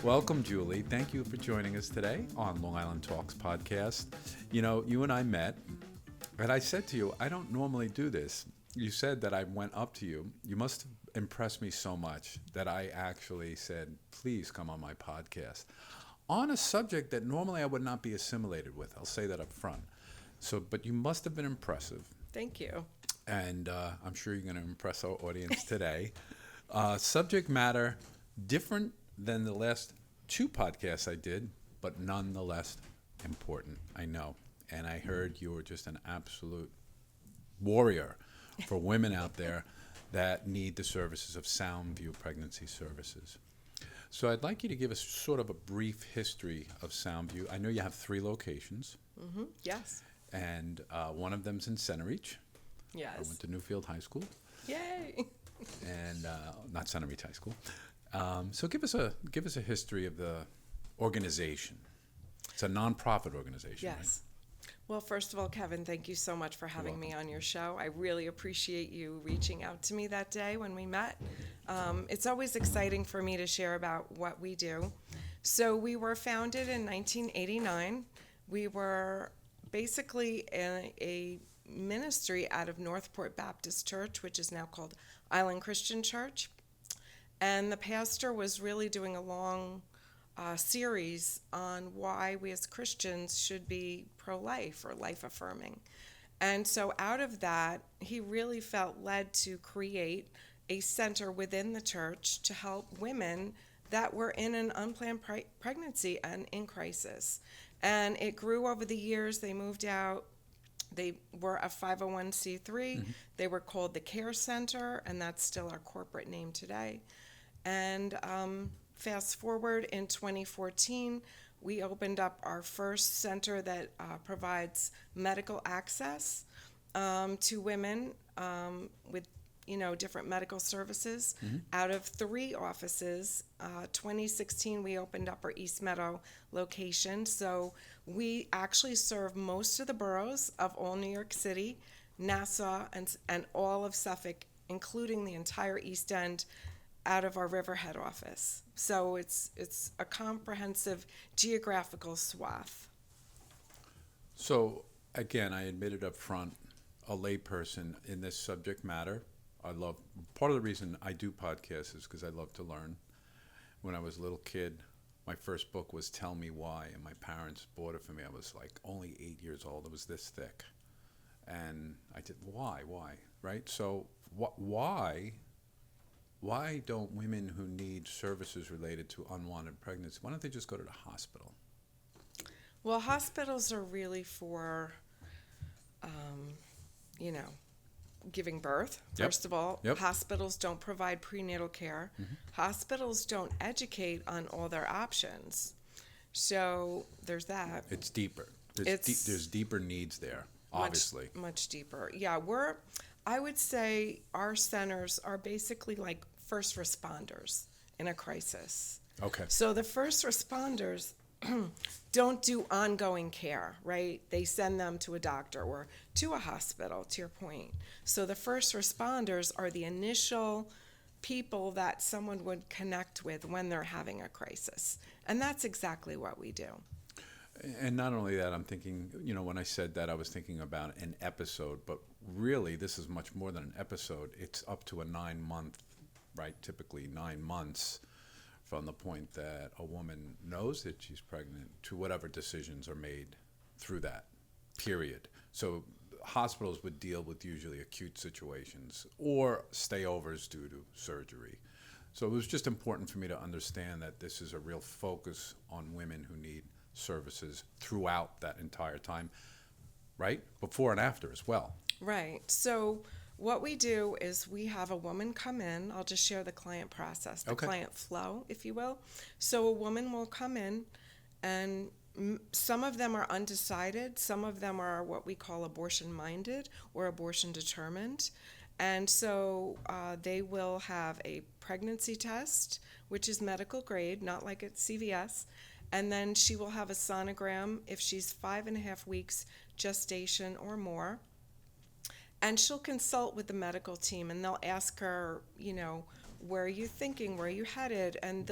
Welcome, Julie. Thank you for joining us today on Long Island Talks podcast. You know, you and I met, and I said to you, I don't normally do this. You said that I went up to you. You must have impressed me so much that I actually said, please come on my podcast on a subject that normally I would not be assimilated with. I'll say that up front. So, but you must have been impressive. Thank you. And I'm sure you're going to impress our audience today. Subject matter different than the last two podcasts I did, but nonetheless important, I know. And I heard you were just an absolute warrior for women out there that need the services of Soundview Pregnancy Services. So I'd like you to give us sort of a brief history of Soundview. I know you have 3 locations. Mm-hmm. Yes. And one of them's in Centereach. Yes. I went to Newfield High School. Yay. And not Centereach High School. So give us a history of the organization. It's a nonprofit organization, Yes. Well, first of all, Kevin, thank you so much for having me on your show. I really appreciate you reaching out to me that day when we met. It's always exciting for me to share about what we do. So we were founded in 1989. We were basically a ministry out of Northport Baptist Church, which is now called Island Christian Church. And the pastor was really doing a long series on why we as Christians should be pro-life or life-affirming. And so out of that, he really felt led to create a center within the church to help women that were in an unplanned pregnancy and in crisis. And it grew over the years. They moved out. They were a 501c3. Mm-hmm. They were called the Care Center, and that's still our corporate name today. And fast forward in 2014, we opened up our first center that provides medical access to women with different medical services. Mm-hmm. Out of 3 offices, 2016 we opened up our East Meadow location. So we actually serve most of the boroughs of all New York City, Nassau, and all of Suffolk, including the entire East End, out of our Riverhead office. So it's a comprehensive geographical swath. So again, I admitted up front, a layperson in this subject matter. Part of the reason I do podcasts is because I love to learn. When I was a little kid, my first book was Tell Me Why, and my parents bought it for me. I was like only 8 years old. It was this thick. And I did, why, right? So why don't women who need services related to unwanted pregnancy, why don't they just go to the hospital? Well, hospitals are really for, giving birth, first of all. Yep. Hospitals don't provide prenatal care. Mm-hmm. Hospitals don't educate on all their options. So there's that. It's deeper. There's deeper needs there, obviously. Much deeper. Yeah, I would say our centers are basically like first responders in a crisis. Okay. So the first responders don't do ongoing care, right? They send them to a doctor or to a hospital, to your point. So the first responders are the initial people that someone would connect with when they're having a crisis. And that's exactly what we do. And not only that, I'm thinking, when I said that, I was thinking about an episode, but really this is much more than an episode. It's up to a 9-month, right? Typically 9 months from the point that a woman knows that she's pregnant to whatever decisions are made through that period. So hospitals would deal with usually acute situations or stayovers due to surgery. So it was just important for me to understand that this is a real focus on women who need services throughout that entire time, right? Before and after as well. Right. So what we do is we have a woman come in. I'll just share the client process, the client flow, if you will. So a woman will come in, and some of them are undecided. Some of them are what we call abortion-minded or abortion-determined. And so they will have a pregnancy test, which is medical grade, not like at CVS. And then she will have a sonogram if she's 5.5 weeks gestation or more. And she'll consult with the medical team, and they'll ask her, where are you thinking, where are you headed? And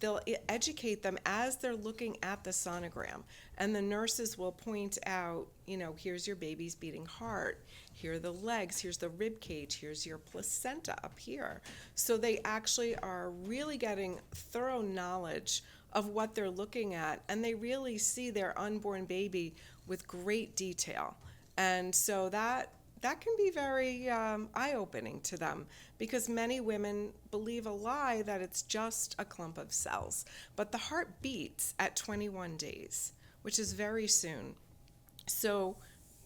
they'll educate them as they're looking at the sonogram. And the nurses will point out, here's your baby's beating heart. Here are the legs. Here's the rib cage. Here's your placenta up here. So they actually are really getting thorough knowledge of what they're looking at. And they really see their unborn baby with great detail. And so that can be very eye-opening to them, because many women believe a lie that it's just a clump of cells. But the heart beats at 21 days, which is very soon. So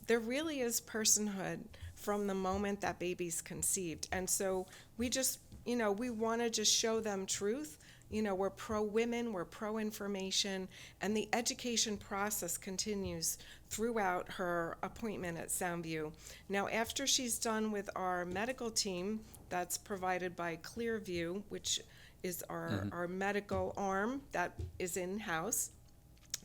there really is personhood from the moment that baby's conceived. And so we just, we want to just show them truth. We're pro-women, we're pro-information, and the education process continues throughout her appointment at Soundview. Now, after she's done with our medical team that's provided by Clearview, which is our medical arm that is in-house,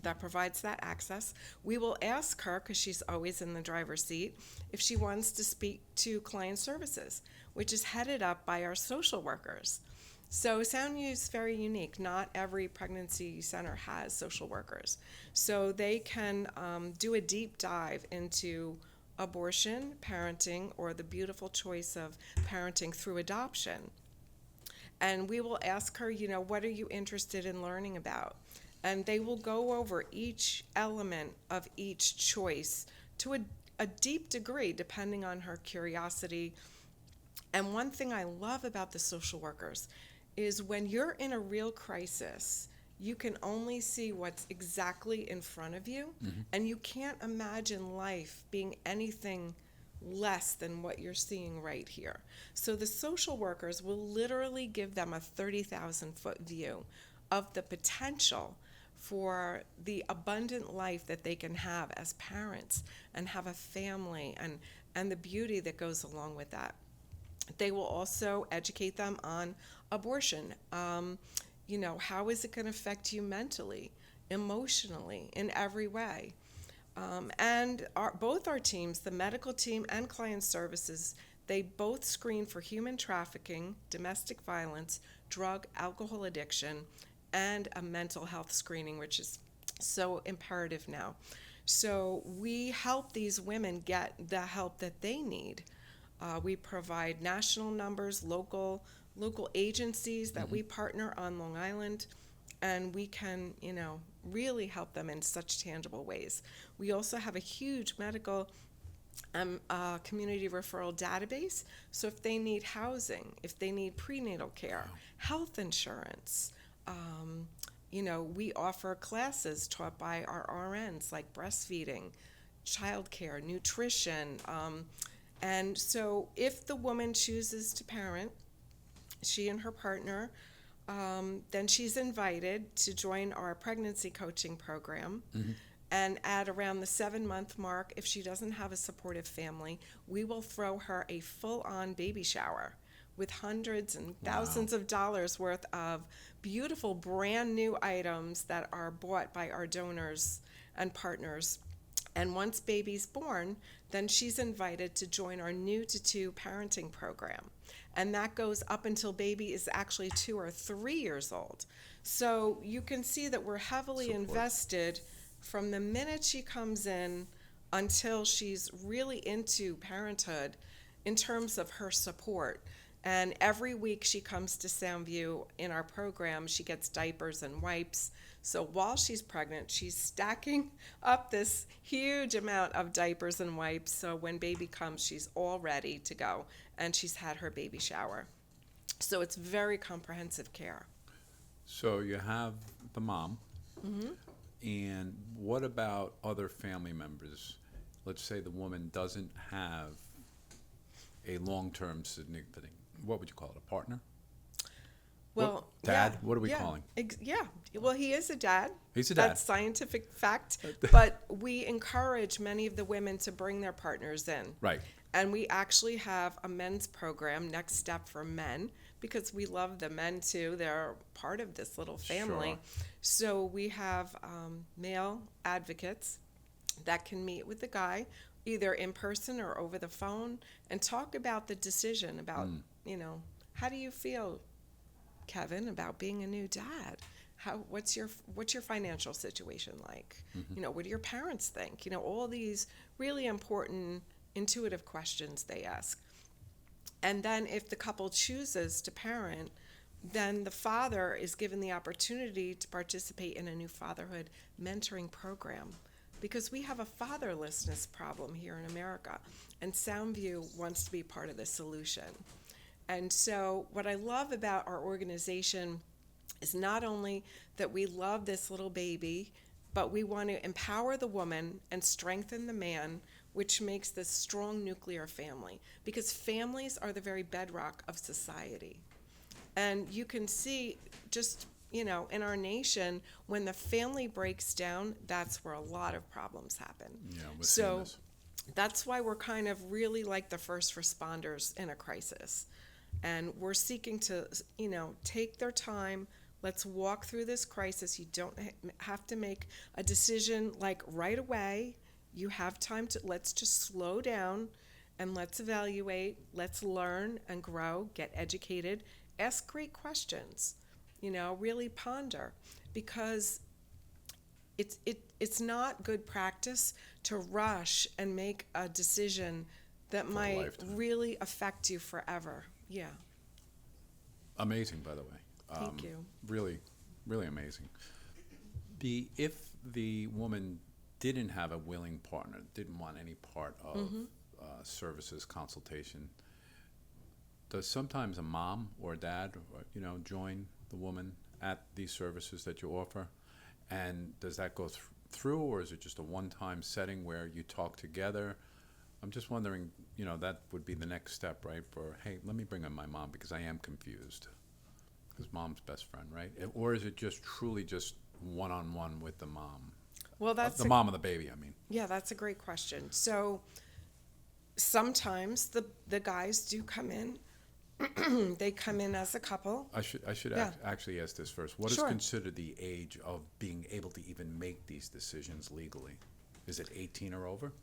that provides that access, we will ask her, because she's always in the driver's seat, if she wants to speak to client services, which is headed up by our social workers. So Soundview is very unique. Not every pregnancy center has social workers. So they can do a deep dive into abortion, parenting, or the beautiful choice of parenting through adoption. And we will ask her, what are you interested in learning about? And they will go over each element of each choice to a deep degree, depending on her curiosity. And one thing I love about the social workers is when you're in a real crisis, you can only see what's exactly in front of you, and you can't imagine life being anything less than what you're seeing right here. So the social workers will literally give them a 30,000-foot view of the potential for the abundant life that they can have as parents and have a family, and the beauty that goes along with that. They will also educate them on abortion. How is it going to affect you mentally, emotionally, in every way? And both our teams, the medical team and client services, they both screen for human trafficking, domestic violence, drug, alcohol addiction, and a mental health screening, which is so imperative now. So we help these women get the help that they need. We provide national numbers, local agencies that we partner on Long Island, and we can, really help them in such tangible ways. We also have a huge medical community referral database. So if they need housing, if they need prenatal care, health insurance, we offer classes taught by our RNs, like breastfeeding, childcare, nutrition. And so if the woman chooses to parent, she and her partner, then she's invited to join our pregnancy coaching program. And at around the 7-month mark, if she doesn't have a supportive family, we will throw her a full-on baby shower with hundreds and thousands of dollars worth of beautiful brand new items that are bought by our donors and partners. And once baby's born, then she's invited to join our new to 2 parenting program. And that goes up until baby is actually 2 or 3 years old. So you can see that we're heavily invested from the minute she comes in until she's really into parenthood in terms of her support. And every week she comes to Soundview in our program, she gets diapers and wipes. So while she's pregnant, she's stacking up this huge amount of diapers and wipes. So when baby comes, she's all ready to go, and she's had her baby shower. So it's very comprehensive care. So you have the mom, and what about other family members? Let's say the woman doesn't have a long-term significant, what would you call it, a partner? Well, dad? What are we calling? Yeah. Well, he is a dad. He's a dad. That's scientific fact. But we encourage many of the women to bring their partners in. Right. And we actually have a men's program, Next Step for Men, because we love the men too. They're part of this little family. Sure. So we have male advocates that can meet with the guy either in person or over the phone and talk about the decision about, how do you feel, Kevin, about being a new dad? what's your financial situation like? What do your parents think? All these really important intuitive questions they ask. And then if the couple chooses to parent, then the father is given the opportunity to participate in a new fatherhood mentoring program, because we have a fatherlessness problem here in America, and Soundview wants to be part of the solution. And so what I love about our organization is not only that we love this little baby, but we want to empower the woman and strengthen the man, which makes this strong nuclear family, because families are the very bedrock of society. And you can see just, in our nation, when the family breaks down, that's where a lot of problems happen. Yeah, we're seeing this. That's why we're kind of really like the first responders in a crisis. And we're seeking to, take their time. Let's walk through this crisis. You don't have to make a decision like right away. You have time to, let's just slow down and let's evaluate. Let's learn and grow, get educated, ask great questions, really ponder, because it's not good practice to rush and make a decision that For a might lifetime. really affect you forever. Yeah. Amazing, by the way. Thank you. Really, really amazing. If the woman didn't have a willing partner, didn't want any part of services, consultation, does sometimes a mom or a dad, join the woman at these services that you offer? And does that go through, or is it just a one-time setting where you talk together? I'm just wondering, that would be the next step, right? For, hey, let me bring in my mom because I am confused. Because mom's best friend, right? Or is it just truly just one-on-one with the mom? Well, that's the mom of the baby, I mean. Yeah, that's a great question. So sometimes the guys do come in. They come in as a couple. I should Yeah. actually ask this first. What is Sure. considered the age of being able to even make these decisions legally? Is it 18 or over?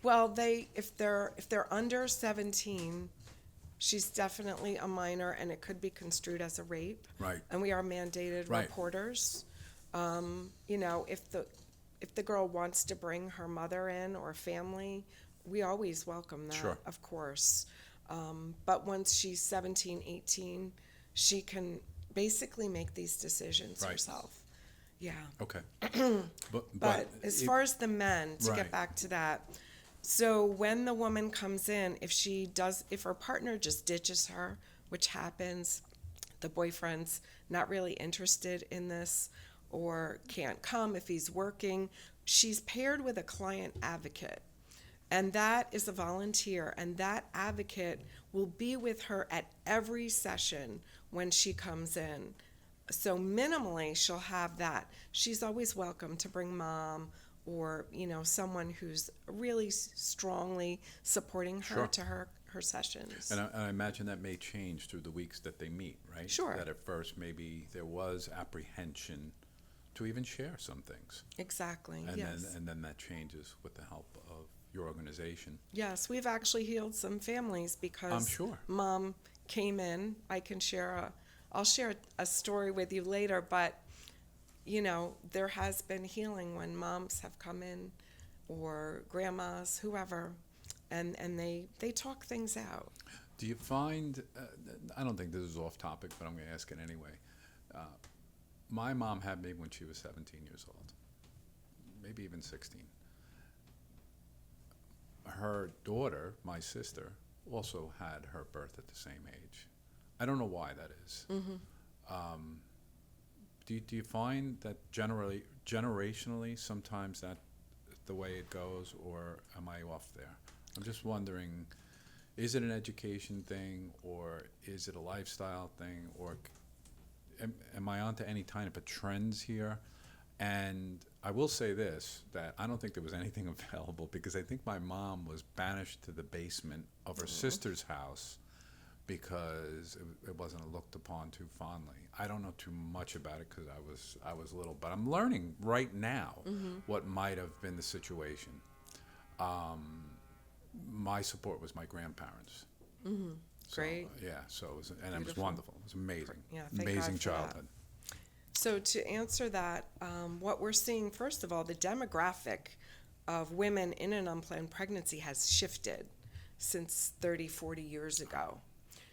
Well, if they're under 17, she's definitely a minor, and it could be construed as a rape. Right. And we are mandated Right. reporters. If the girl wants to bring her mother in or family, we always welcome that, Sure. of course. But once she's 17, 18, she can basically make these decisions Right. herself. Yeah. Okay. But as far as the men, to Right. get back to that, so when the woman comes in, if her partner just ditches her, which happens, the boyfriend's not really interested in this or can't come if he's working, she's paired with a client advocate. And that is a volunteer, and that advocate will be with her at every session when she comes in. So minimally, she'll have that. She's always welcome to bring mom or, someone who's really strongly supporting her Sure. to her sessions. And I imagine that may change through the weeks that they meet, right? Sure. That at first maybe there was apprehension to even share some things. Exactly, And yes. then that changes with the help of your organization. Yes, we've actually healed some families because I'm sure. mom came in. I'll share a story with you later, but there has been healing when moms have come in, or grandmas, whoever, and they talk things out. Do you find, I don't think this is off topic, but I'm going to ask it anyway. My mom had me when she was 17 years old, maybe even 16. Her daughter, my sister, also had her birth at the same age. I don't know why that is. Do you find that generationally sometimes that's the way it goes, or am I off there? I'm just wondering, is it an education thing, or is it a lifestyle thing, or am I onto any type of trends here? And I will say this, that I don't think there was anything available, because I think my mom was banished to the basement of her sister's house because it wasn't looked upon too fondly. I don't know too much about it because I was little, but I'm learning right now what might have been the situation. My support was my grandparents. So, Great. yeah, so it was, and it was Beautiful. wonderful. It was amazing. Yeah, thank amazing God for that. childhood. So to answer that, what we're seeing, first of all, the demographic of women in an unplanned pregnancy has shifted since 30, 40 years ago.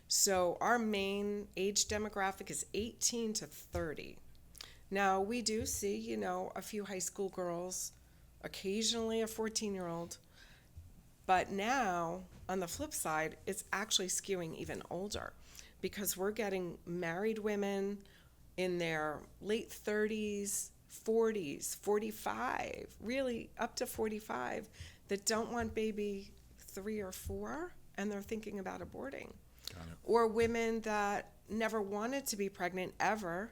So our main age demographic is 18 to 30. Now, we do see, a few high school girls, occasionally a 14-year-old, but now, on the flip side, it's actually skewing even older because we're getting married women in their late 30s, 40s, 45, really up to 45, that don't want baby 3 or 4, and they're thinking about aborting. Got it. Or women that never wanted to be pregnant ever,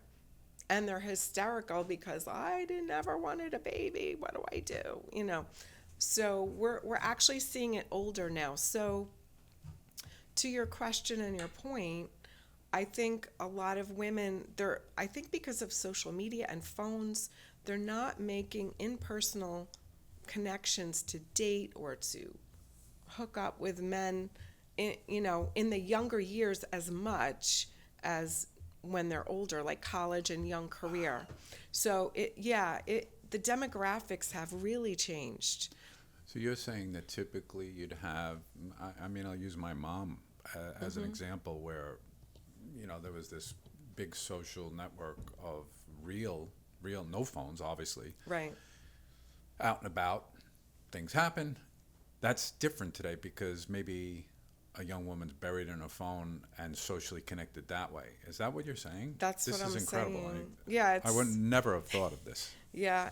and they're hysterical because I never wanted a baby. What do I do? So we're actually seeing it older now. So to your question and your point, I think a lot of women, I think because of social media and phones, they're not making impersonal connections to date or to hook up with men in the younger years as much as when they're older, like college and young career. So the demographics have really changed. So you're saying that typically you'd have, I'll use my mom as an example where, there was this big social network of real, no phones, obviously. Right. Out and about, things happen. That's different today because maybe a young woman's buried in a phone and socially connected that way. Is that what you're saying? That's this what I'm is incredible. saying. I would never have thought of this. Yeah,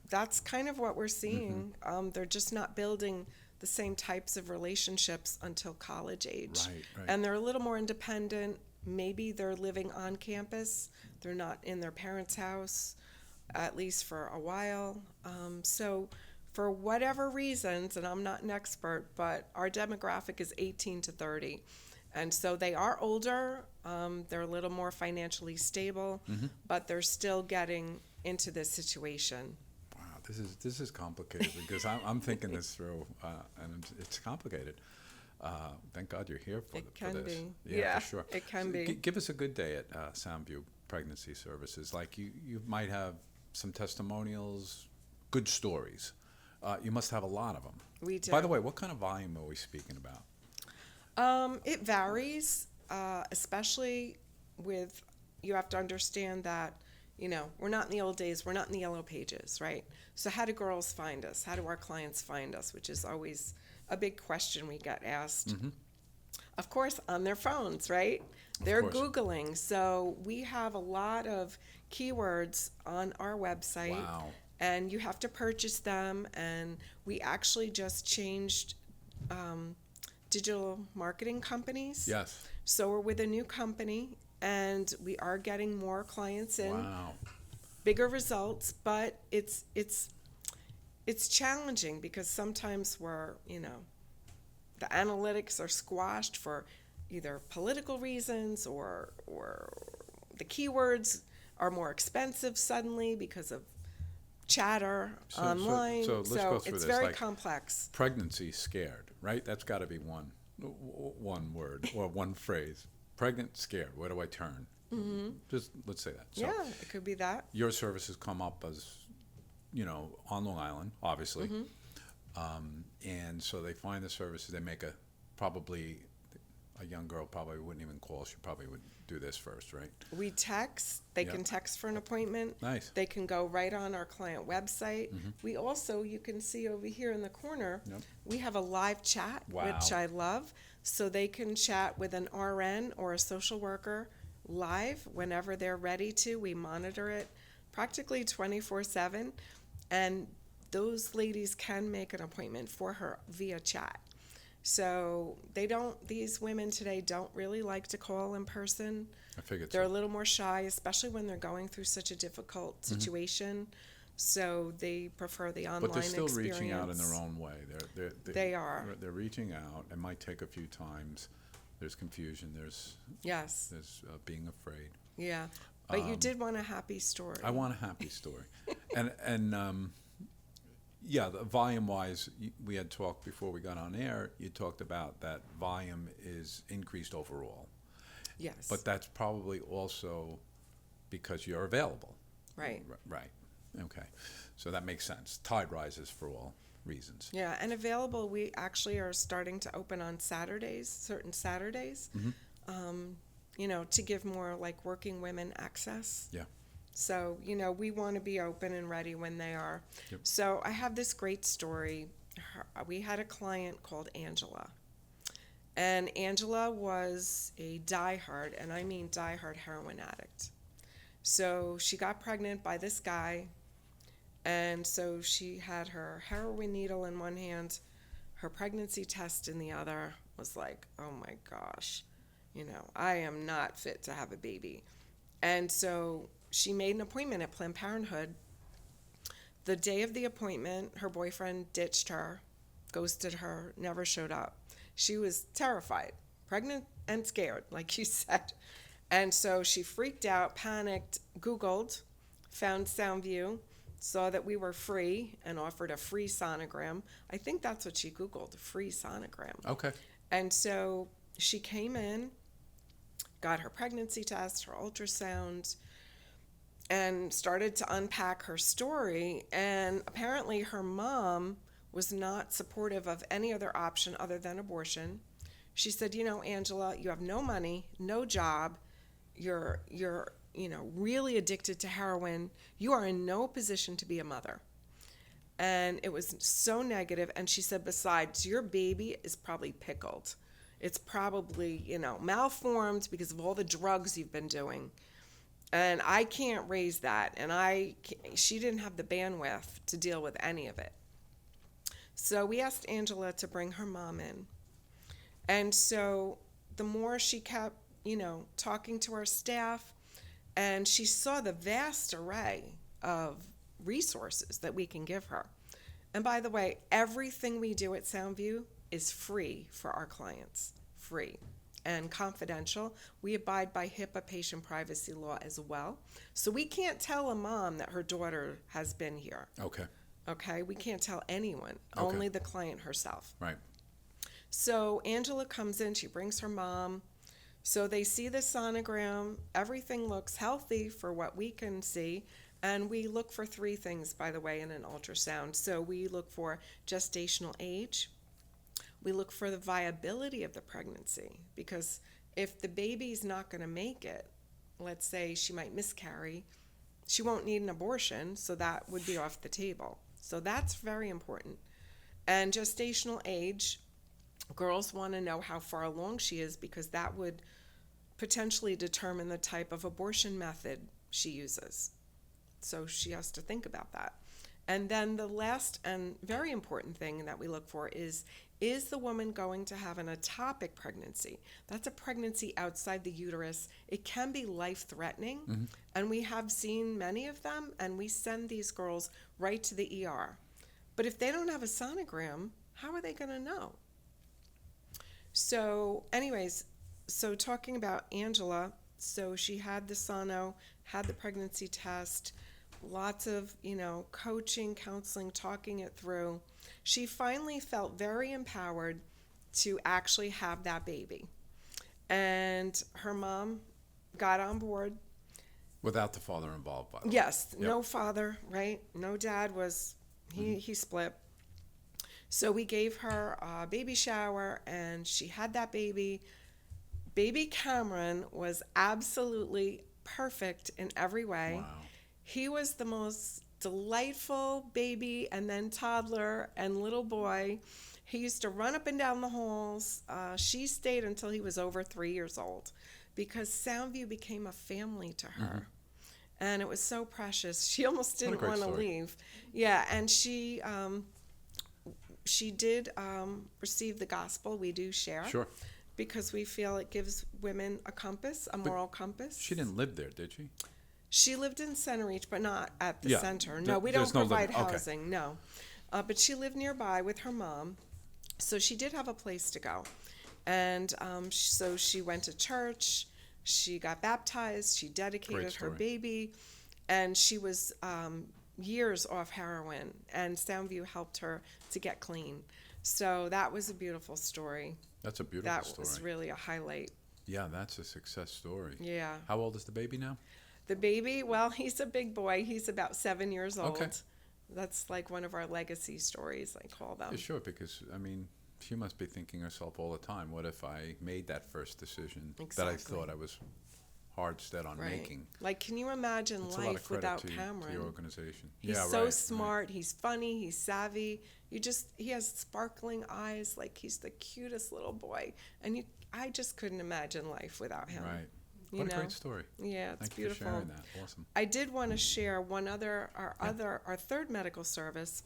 that's kind of what we're seeing. They're just not building the same types of relationships until college age. Right. And they're a little more independent. Maybe they're living on campus. They're not in their parents' house, at least for a while. So for whatever reasons, and I'm not an expert, but our demographic is 18 to 30. And so they are older. They're a little more financially stable, but they're still getting into this situation. This is complicated because I'm thinking this through, and it's complicated. Thank God you're here for this. It can be. Yeah, for sure. It can be. Give us a good day at Soundview Pregnancy Services. Like you might have some testimonials, good stories. You must have a lot of them. We do. By the way, what kind of volume are we speaking about? It varies, especially with, you have to understand that, we're not in the old days, we're not in the yellow pages, right? So how do girls find us? How do our clients find us? Which is always a big question we get asked. Of course, on their phones, right? They're Googling. So we have a lot of keywords on our website. Wow. And you have to purchase them. And we actually just changed digital marketing companies. Yes. So we're with a new company, and we are getting more clients in. Wow. Bigger results, but it's challenging because sometimes we're, the analytics are squashed for either political reasons or the keywords are more expensive suddenly because of chatter online. So let's go through it's this. very complex. Pregnancy scared, right? That's got to be one word or one phrase. Pregnant, scared. Where do I turn? Just let's say that. So Yeah, it could be that. your services come up as, on Long Island, obviously. And so they find the services. They make probably a young girl probably wouldn't even call. She probably would do this first, right? We text. They can text for an appointment. Nice. They can go right on our client website. We also, you can see over here in the corner, we have a live chat, which I love. So they can chat with an RN or a social worker live whenever they're ready to. We monitor it practically 24/7. And those ladies can make an appointment for her via chat. So these women today don't really like to call in person. I figured They're so. a little more shy, especially when they're going through such a difficult situation. So they prefer the online experience. But they're still reaching out in their own way. They are. They're reaching out. It might take a few times. There's confusion. There's being afraid. Yeah. But you did want a happy story. I want a happy story. and the volume-wise, we had talked before we got on air. You talked about that volume is increased overall. Yes. But that's probably also because you're available. Right. Right. Okay. So that makes sense. Tide rises for all reasons. Yeah, and available, we actually are starting to open on Saturdays, certain Saturdays, to give more like working women access. Yeah. So, we want to be open and ready when they are. Yep. So I have this great story. We had a client called Angela. And Angela was a diehard, and I mean diehard heroin addict. So she got pregnant by this guy. And so she had her heroin needle in one hand, her pregnancy test in the other. Was like, oh my gosh, I am not fit to have a baby. And so she made an appointment at Planned Parenthood. The day of the appointment, her boyfriend ditched her, ghosted her, never showed up. She was terrified, pregnant and scared, like you said. And so she freaked out, panicked, Googled, found Soundview, saw that we were free and offered a free sonogram. I think that's what she Googled, free sonogram. Okay. And so she came in, got her pregnancy test, her ultrasound, and started to unpack her story. And apparently her mom was not supportive of any other option other than abortion. She said, Angela, you have no money, no job, you're really addicted to heroin. You are in no position to be a mother. And it was so negative. And she said, besides, your baby is probably pickled. It's probably, malformed because of all the drugs you've been doing. And I can't raise that. And she didn't have the bandwidth to deal with any of it. So we asked Angela to bring her mom in. And so the more she kept, talking to our staff, and she saw the vast array of resources that we can give her. And by the way, everything we do at Soundview is free for our clients, free and confidential. We abide by HIPAA patient privacy law as well. So we can't tell a mom that her daughter has been here. Okay, we can't tell anyone, only the client herself. Right. So Angela comes in, she brings her mom. So they see the sonogram, everything looks healthy for what we can see, and we look for three things, by the way, in an ultrasound. So we look for gestational age, we look for the viability of the pregnancy, because if the baby's not going to make it, let's say she might miscarry, she won't need an abortion, so that would be off the table. So that's very important. And gestational age, girls want to know how far along she is, because that would potentially determine the type of abortion method she uses. So she has to think about that. And then the last and very important thing that we look for is the woman going to have an ectopic pregnancy? That's a pregnancy outside the uterus. It can be life-threatening, and we have seen many of them, and we send these girls right to the ER. But if they don't have a sonogram, how are they going to know? So anyways, so talking about Angela, so she had the sono, had the pregnancy test, lots of, coaching, counseling, talking it through. She finally felt very empowered to actually have that baby. And her mom got on board. Without the father involved, by the way. Yes, no father, right? No dad was, he split. So we gave her a baby shower, and she had that baby. Baby Cameron was absolutely perfect in every way. Wow. He was the most delightful baby and then toddler and little boy. He used to run up and down the halls. She stayed until he was over 3 years old, because Soundview became a family to her. And it was so precious. She almost didn't want to leave. Yeah, and she did receive the gospel. We do share. Sure. Because we feel it gives women a compass, a moral compass. She didn't live there, did she? She lived in Center Reach, but not at the center. No, we there's don't no provide living. Okay. housing, no. But she lived nearby with her mom, so she did have a place to go. And so she went to church, she got baptized, she dedicated her baby, and she was years off heroin, and Soundview helped her to get clean. So that was a beautiful story. That's a beautiful story. That was really a highlight. Yeah, that's a success story. Yeah. How old is the baby now? The baby, well, he's a big boy. He's about 7 years old. Okay. That's like one of our legacy stories, I call them. Yeah, sure, because, I mean, she must be thinking herself all the time, what if I made that first decision that I Exactly. thought I was hard set on Right. making? Like, can you imagine It's a lot of life credit without to Cameron? your organization. He's Yeah, so right, smart. He's funny. He's savvy. He has sparkling eyes. Like, he's the cutest little boy. And I just couldn't imagine life without him. Right. You What a know? great story. Yeah, it's Thank beautiful. you for sharing that. Awesome. I did want to share our third medical service.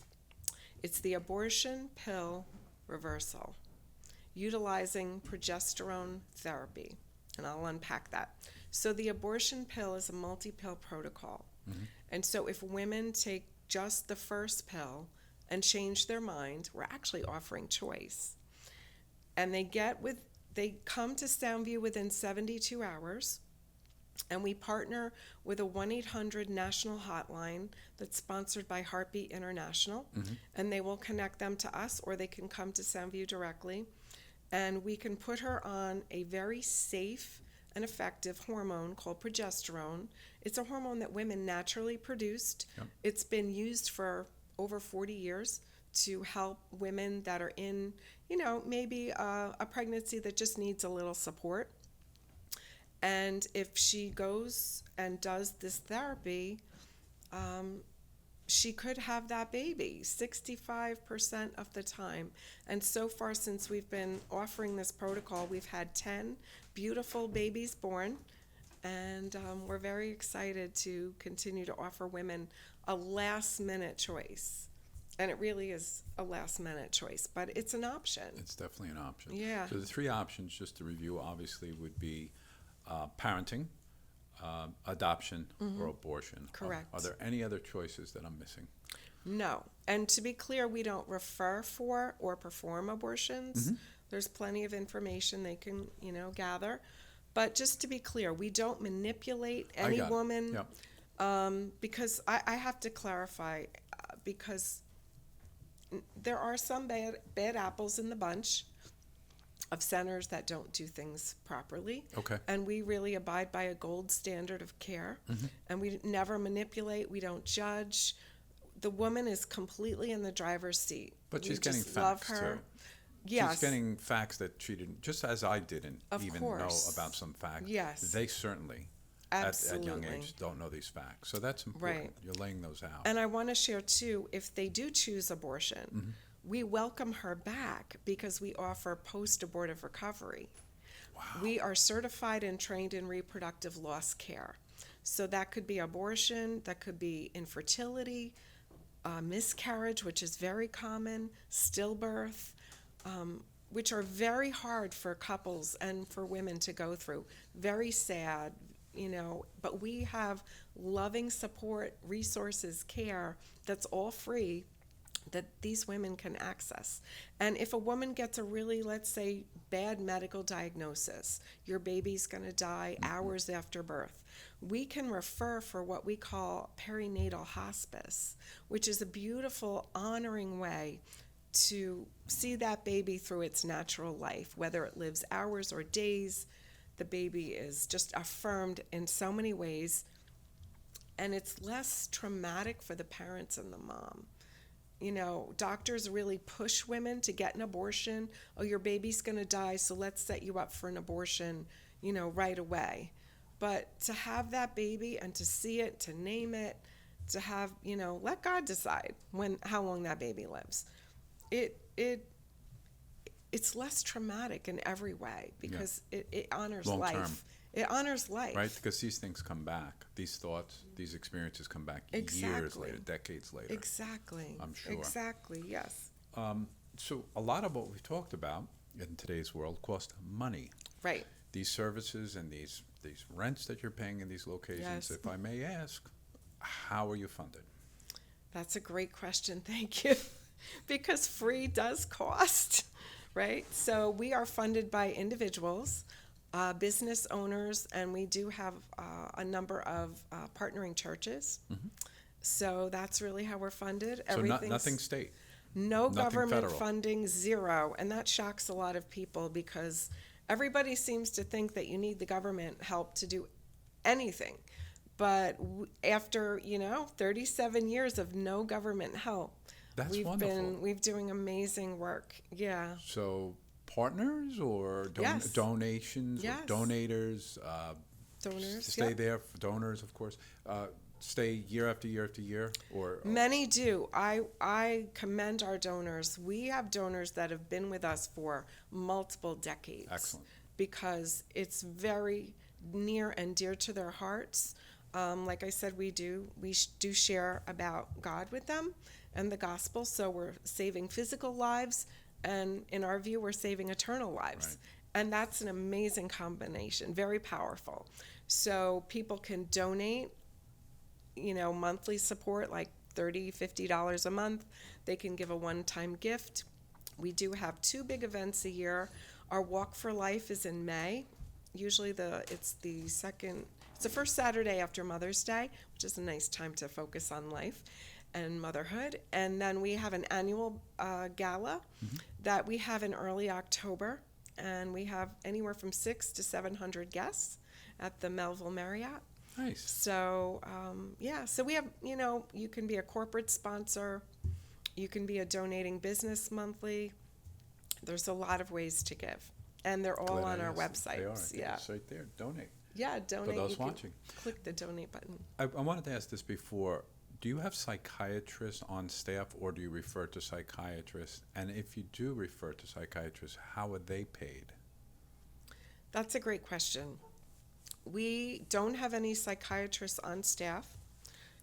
It's the abortion pill reversal, utilizing progesterone therapy, and I'll unpack that. So the abortion pill is a multi-pill protocol, and so if women take just the first pill and change their mind, we're actually offering choice, and they come to Soundview within 72 hours. And we partner with a 1-800 national hotline that's sponsored by Heartbeat International. And they will connect them to us, or they can come to Soundview directly. And we can put her on a very safe and effective hormone called progesterone. It's a hormone that women naturally produced. Yep. It's been used for over 40 years to help women that are in, maybe a pregnancy that just needs a little support. And if she goes and does this therapy, she could have that baby 65% of the time. And so far, since we've been offering this protocol, we've had 10 beautiful babies born. And we're very excited to continue to offer women a last-minute choice. And it really is a last-minute choice, but it's an option. It's definitely an option. Yeah. So the three options, just to review, obviously would be parenting, adoption, or abortion. Correct. Are there any other choices that I'm missing? No. And to be clear, we don't refer for or perform abortions. There's plenty of information they can, gather. But just to be clear, we don't manipulate any got it. woman. Yep. Because I have to clarify, because there are some bad apples in the bunch of centers that don't do things properly. Okay. And we really abide by a gold standard of care. And we never manipulate. We don't judge. The woman is completely in the driver's seat. But We she's getting just love facts, her. too. Yes. She's getting facts that she didn't, just as I didn't Of even course. know about some facts. Yes. They certainly, at young age, don't know these facts. So that's important. Right. You're laying those out. And I want to share, too, if they do choose abortion, we welcome her back because we offer post-abortive recovery. Wow. We are certified and trained in reproductive loss care. So that could be abortion, that could be infertility, miscarriage, which is very common, stillbirth, which are very hard for couples and for women to go through. Very sad, but we have loving support, resources, care that's all free that these women can access. And if a woman gets a really, let's say, bad medical diagnosis, your baby's going to die hours after birth, we can refer for what we call perinatal hospice, which is a beautiful, honoring way to see that baby through its natural life, whether it lives hours or days. The baby is just affirmed in so many ways, and it's less traumatic for the parents and the mom. Doctors really push women to get an abortion. Oh, your baby's going to die, so let's set you up for an abortion, right away. But to have that baby and to see it, to name it, to have, let God decide how long that baby lives. It's less traumatic in every way because it honors Long life. term. It honors life. Right? Because these things come back. These thoughts, these experiences come back years Exactly. later, decades later. Exactly. I'm sure. Exactly, yes. So a lot of what we've talked about in today's world cost money. Right. These services and these rents that you're paying in these locations, Yes. if I may ask, how are you funded? That's a great question. Thank you. Because free does cost, right? So we are funded by individuals, business owners, and we do have a number of partnering churches. So that's really how we're funded. So nothing state. No nothing government federal. funding, zero. And that shocks a lot of people because everybody seems to think that you need the government help to do anything. But after, 37 years of no government help, That's wonderful. we've doing amazing work. Yeah. So partners or Yes. donations Yes. or donators, Donors. stay Yep. there for donors, of course, stay year after year after year, or Many do. I commend our donors. We have donors that have been with us for multiple decades. Excellent. Because it's very near and dear to their hearts. Like I said, we do share about God with them and the gospel. So we're saving physical lives, and in our view, we're saving eternal lives. Right. And that's an amazing combination, very powerful. So people can donate, monthly support, like $30, $50 a month. They can give a one-time gift. We do have 2 big events a year. Our Walk for Life is in May. Usually it's the first Saturday after Mother's Day, which is a nice time to focus on life and motherhood. And then we have an annual gala that we have in early October. And we have anywhere from 600 to 700 guests at the Melville Marriott. nice. So, so we have, you can be a corporate sponsor, you can be a donating business monthly. There's a lot of ways to give, and they're all on our websites. They are. Yeah. It's right there. Donate. Yeah, donate. For those You can watching. click the donate button. I wanted to ask this before. Do you have psychiatrists on staff, or do you refer to psychiatrists? And if you do refer to psychiatrists, how are they paid? That's a great question. We don't have any psychiatrists on staff.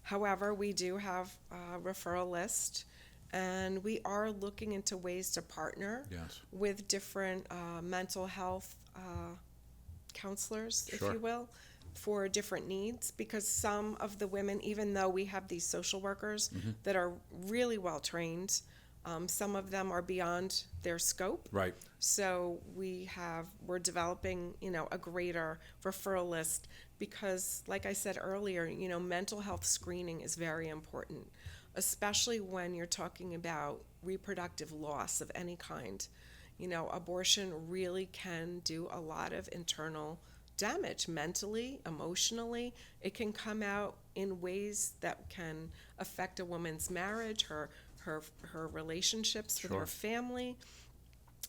However, we do have a referral list, and we are looking into ways to partner Yes. with different mental health counselors, if Sure. you will, for different needs, because some of the women, even though we have these social workers that are really well trained, some of them are beyond their scope. Right. So we're developing, a greater referral list because, like I said earlier, mental health screening is very important, especially when you're talking about reproductive loss of any kind. Abortion really can do a lot of internal damage, mentally, emotionally. It can come out in ways that can affect a woman's marriage, her relationships with Sure. her family.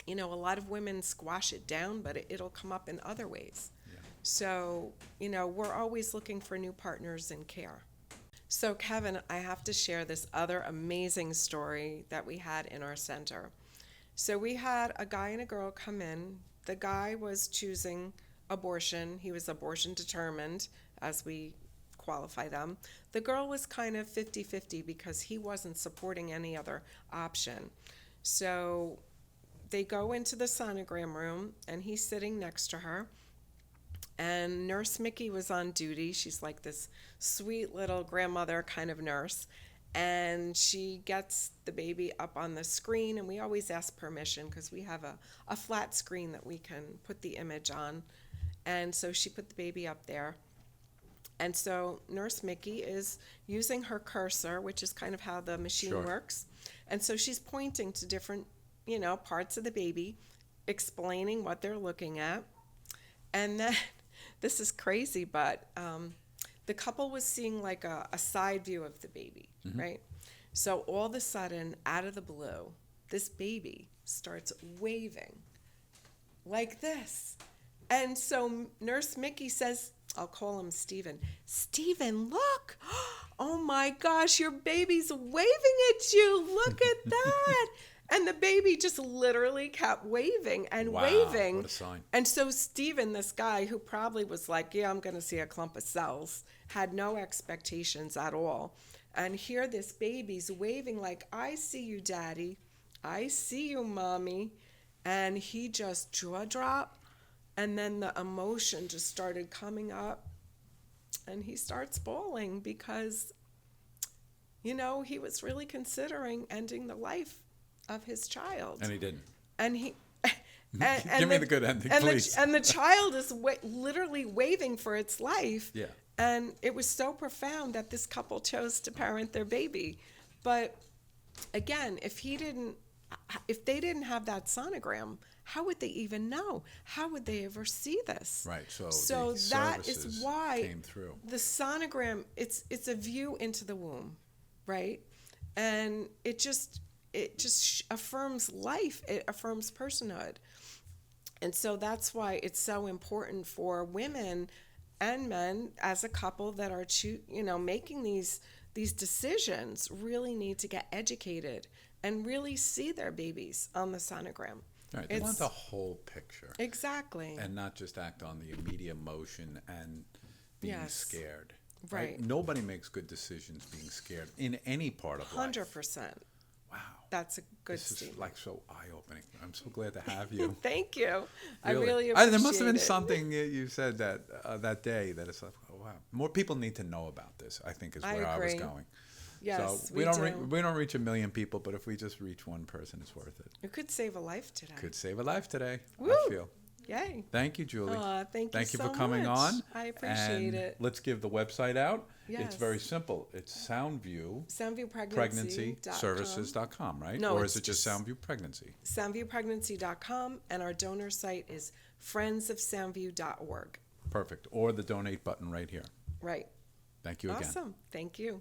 A lot of women squash it down, but it'll come up in other ways. Yeah. So, we're always looking for new partners in care. So, Kevin, I have to share this other amazing story that we had in our center. So we had a guy and a girl come in. The guy was choosing abortion. He was abortion determined, as we qualify them. The girl was kind of 50-50 because he wasn't supporting any other option. So they go into the sonogram room, and he's sitting next to her. And Nurse Mickey was on duty. She's like this sweet little grandmother kind of nurse. And she gets the baby up on the screen, and we always ask permission because we have a flat screen that we can put the image on. And so she put the baby up there. And so Nurse Mickey is using her cursor, which is kind of how the machine Sure. works. And so she's pointing to different, parts of the baby, explaining what they're looking at. And then, this is crazy, but the couple was seeing like a side view of the baby, right? So all of a sudden, out of the blue, this baby starts waving like this. And so Nurse Mickey says, I'll call him Stephen. Stephen, look. Oh my gosh, your baby's waving at you. Look at that. And the baby just literally kept waving and Wow, waving. what a sign. And so Stephen, this guy who probably was like, yeah, I'm going to see a clump of cells, had no expectations at all. And here this baby's waving like, I see you, Daddy. I see you, Mommy. And he just jaw dropped. And then the emotion just started coming up. And he starts bawling because, he was really considering ending the life of his child. And he didn't. And he... Give me the good ending, please. And the child is literally waving for its life. Yeah. And it was so profound that this couple chose to parent their baby. But again, if they didn't have that sonogram, how would they even know? How would they ever see this? Right. So So the that services is why came through. the sonogram, it's a view into the womb, right? And it just affirms life. It affirms personhood. And so that's why it's so important for women and men as a couple that are making these decisions, really need to get educated and really see their babies on the sonogram. Right. They want the whole picture. Exactly. And not just act on the immediate emotion and being Yes. scared. Right. Nobody makes good decisions being scared in any part of life. 100%. Wow. That's a good This is statement. like so eye-opening. I'm so glad to have you. Thank you. I really appreciate There must have been it. something you said that day that it's like, oh wow, more people need to know about this. I think is where I was agree. going. Yes, so we do. We don't reach 1 million people, but if we just reach one person, it's worth it. It could save a life today. Could save a life today. Woo! I feel. Yay. Thank you, Julie. Thank you for so coming much. on. I appreciate it. Let's give the website out. It's Yes. very simple. It's Soundview Soundview Services.com, right? No, or it's is it just Soundview Pregnancy? Soundviewpregnancy.com, and our donor site is friendsofsoundview.org. Perfect. Or the donate button right here. Right. Thank you again. Awesome. Thank you.